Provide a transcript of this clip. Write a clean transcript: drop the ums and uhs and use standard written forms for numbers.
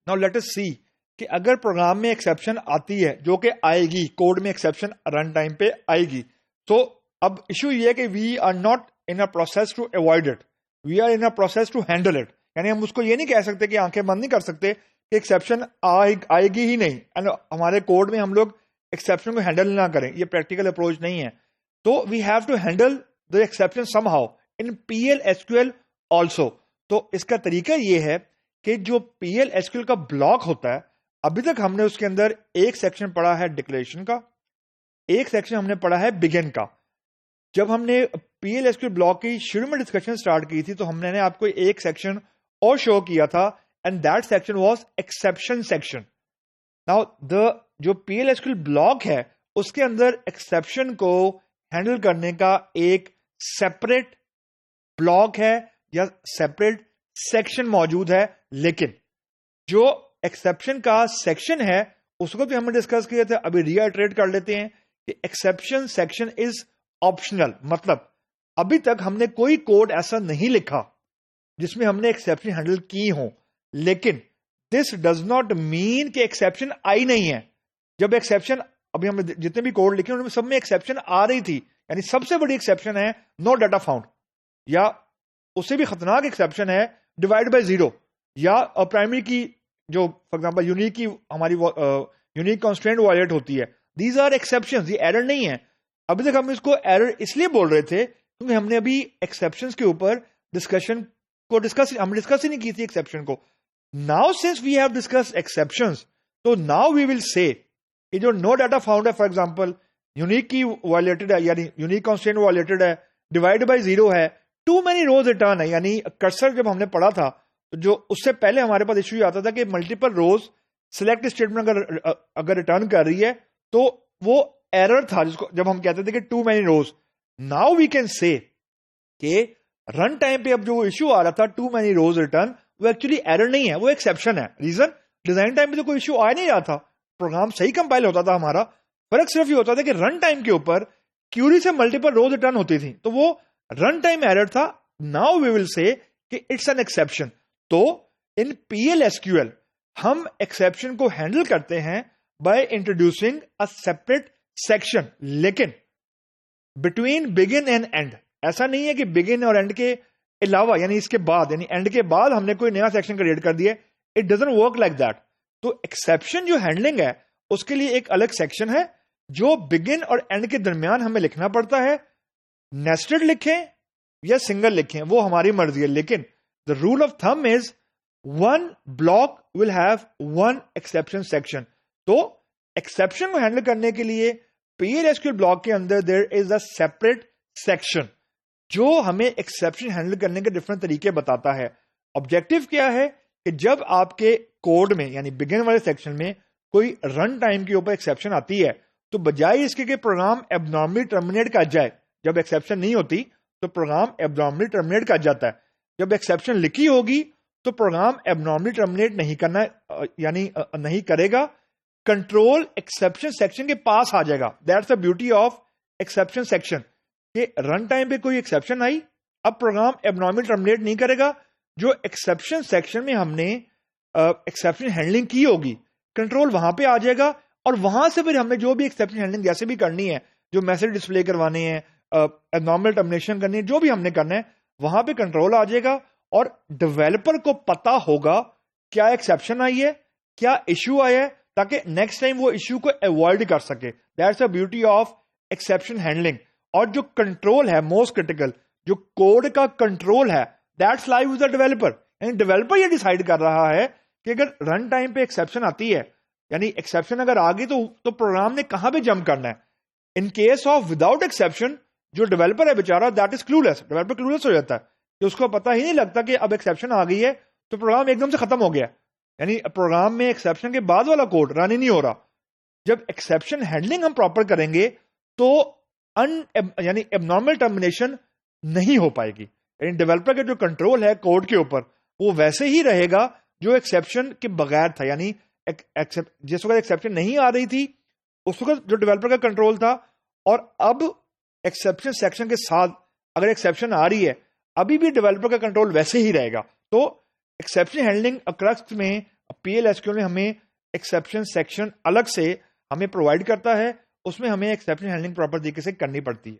Now let us सी कि अगर programme में एक्सेप्शन आती है, जो कि आएगी, कोड में एक्सेप्शन रन टाइम पे आएगी, तो अब इशू ये है कि we are not in a process to avoid it, we are in a process to handle it. यानी हम उसको ये नहीं कह सकते कि आंखें बंद नहीं कर सकते कि एक्सेप्शन आएगी ही नहीं एंड हमारे कोड में हम लोग एक्सेप्शन को हैंडल ना करें, ये प्रैक्टिकल अप्रोच नहीं है। तो we have to handle the exception somehow in PL SQL also. तो इसका तरीका ये है कि जो पीएल एसक्यूएल का ब्लॉक होता है, अभी तक हमने उसके अंदर एक सेक्शन पढ़ा है डिक्लेरेशन का, एक सेक्शन हमने पढ़ा है बिगिन का। जब हमने पीएल एसक्यूएल ब्लॉक की शुरू में डिस्कशन स्टार्ट की थी तो हमने आपको एक सेक्शन और शो किया था and that section was exception section. Now the जो पीएल एसक्यूएल ब्लॉक है उसके अंदर एक्सेप्शन को हैंडल करने का एक सेपरेट ब्लॉक है या सेपरेट सेक्शन मौजूद है, लेकिन जो एक्सेप्शन का सेक्शन है उसको भी हमने डिस्कस किया था, अभी रीइटरेट कर लेते हैं कि एक्सेप्शन सेक्शन इज ऑप्शनल। मतलब अभी तक हमने कोई कोड ऐसा नहीं लिखा जिसमें हमने एक्सेप्शन हैंडल की हो, लेकिन दिस डज नॉट मीन कि एक्सेप्शन आई नहीं है। जब एक्सेप्शन, अभी हम जितने भी कोड लिखे उनमें सब में एक्सेप्शन आ रही थी, यानी सबसे बड़ी एक्सेप्शन है नो डाटा फाउंड, या उससे भी खतरनाक एक्सेप्शन है डिवाइड बाय जीरो, या प्राइमरी की जो फॉर एग्जांपल यूनिक की हमारी यूनिक कंस्ट्रेंट वायलेट होती है। दीज आर एक्सेप्शंस, ये एरर नहीं है। अभी तक हम इसको एरर इसलिए बोल रहे थे क्योंकि हमने अभी एक्सेप्शंस के ऊपर हमने डिस्कस ही नहीं की थी एक्सेप्शन को। Now since we have discuss exceptions, तो नाउ वी विल से कि जो नो डाटा फाउंड है, फॉर एग्जांपल यूनिक की वायलेटेड है, यानी यूनिक कंस्ट्रेंट वायलेटेड है, डिवाइड बाय जीरो है, टू मेनी रोज रिटर्न है। यानी कर्सर जब हमने पढ़ा था तो जो उससे पहले हमारे पास इश्यू आता था कि मल्टीपल रोज सिलेक्ट स्टेटमेंट अगर रिटर्न कर रही है तो वो एरर था, जिसको जब हम कहते थे कि too many rows. Now we can say कि रन टाइम पे अब जो इश्यू आ रहा था टू मेनी रोज रिटर्न, वो एक्चुअली एरर नहीं है, वो एक्सेप्शन है। रीजन, डिजाइन टाइम पे तो कोई इश्यू आ नहीं रहा था, प्रोग्राम सही कंपाइल होता था हमारा। फर्क सिर्फ ये होता था कि रन टाइम के ऊपर क्यूरी से मल्टीपल रोज रिटर्न होती थी, तो वो रन टाइम एरर था। नाउ वी विल से कि इट्स एन एक्सेप्शन। तो इन पीएल एसक्यूएल हम एक्सेप्शन को हैंडल करते हैं by introducing a separate section, लेकिन बिटवीन बिगिन एंड एंड। ऐसा नहीं है कि बिगिन और एंड के अलावा, यानी इसके बाद, यानी एंड के बाद हमने कोई नया सेक्शन क्रिएट कर दिया। It doesn't work like that. तो एक्सेप्शन जो हैंडलिंग है उसके लिए एक अलग सेक्शन है जो बिगिन और एंड के दरमियान हमें लिखना पड़ता है। नेस्टेड लिखें या सिंगल लिखें वो हमारी मर्जी है, लेकिन the rule of thumb is one block will have one exception section. तो एक्सेप्शन को हैंडल करने के लिए पीएल एसक्यूएल ब्लॉक के अंदर there is a separate section जो हमें एक्सेप्शन हैंडल करने के डिफरेंट तरीके बताता है। ऑब्जेक्टिव क्या है कि जब आपके कोड में यानी बिगिन वाले सेक्शन में कोई रन टाइम के ऊपर एक्सेप्शन आती है तो बजाय इसके कि प्रोग्राम एब्नॉर्मली टर्मिनेट कर जाए, जब एक्सेप्शन नहीं होती तो प्रोग्राम एब्नॉर्मली टर्मिनेट कर जाता है। जब एक्सेप्शन लिखी होगी तो प्रोग्राम एब्नॉर्मली टर्मिनेट नहीं करना, यानी नहीं करेगा, कंट्रोल एक्सेप्शन सेक्शन के पास आ जाएगा। That's the beauty of exception section कि रन टाइम पे कोई एक्सेप्शन आई, अब प्रोग्राम एब्नॉर्मली टर्मिनेट नहीं करेगा। जो एक्सेप्शन सेक्शन में हमने एक्सेप्शन हैंडलिंग की होगी, कंट्रोल वहां पे आ जाएगा और वहां से फिर हमने जो भी एक्सेप्शन हैंडलिंग जैसे भी करनी है, जो मैसेज डिस्प्ले करवाने हैं, एब्नॉर्मल टर्मिनेशन करनी है, जो भी हमने करना है, वहां पे कंट्रोल आ जाएगा और डेवलपर को पता होगा क्या एक्सेप्शन आई है, क्या इश्यू आया है, ताकि नेक्स्ट टाइम वो इश्यू को अवॉइड कर सके। That's the beauty of exception handling. और जो कंट्रोल है, मोस्ट क्रिटिकल, जो कोड का कंट्रोल है, that's live with the developer. यानी डेवलपर ये डिसाइड कर रहा है कि अगर रन टाइम पे एक्सेप्शन आती है, यानी एक्सेप्शन अगर आ गई तो प्रोग्राम ने कहां पे जंप करना है। In case of without exception जो डेवलपर है बेचारा, that is clueless. Developer clueless हो जाता है कि उसको पता ही नहीं लगता कि अब एक्सेप्शन आ गई है, तो प्रोग्राम एकदम से खत्म हो गया, यानी प्रोग्राम में एक्सेप्शन के बाद वाला कोड रन ही नहीं हो रहा। जब एक्सेप्शन हैंडलिंग हम प्रॉपर करेंगे तो यानी एब्नॉर्मल टर्मिनेशन नहीं हो पाएगी। यानी डेवलपर का जो कंट्रोल है कोड के ऊपर वो वैसे ही रहेगा जो एक्सेप्शन के बगैर था। यानी जिस वक्त एक्सेप्शन नहीं आ रही थी उस वक्त जो डेवलपर का कंट्रोल था, और अब एक्सेप्शन सेक्शन के साथ अगर एक्सेप्शन आ रही है अभी भी डेवलपर का कंट्रोल वैसे ही रहेगा। तो एक्सेप्शन हैंडलिंग क्रक्स में PL/SQL में हमें एक्सेप्शन सेक्शन अलग से हमें प्रोवाइड करता है, उसमें हमें एक्सेप्शन हैंडलिंग प्रॉपर तरीके से करनी पड़ती है।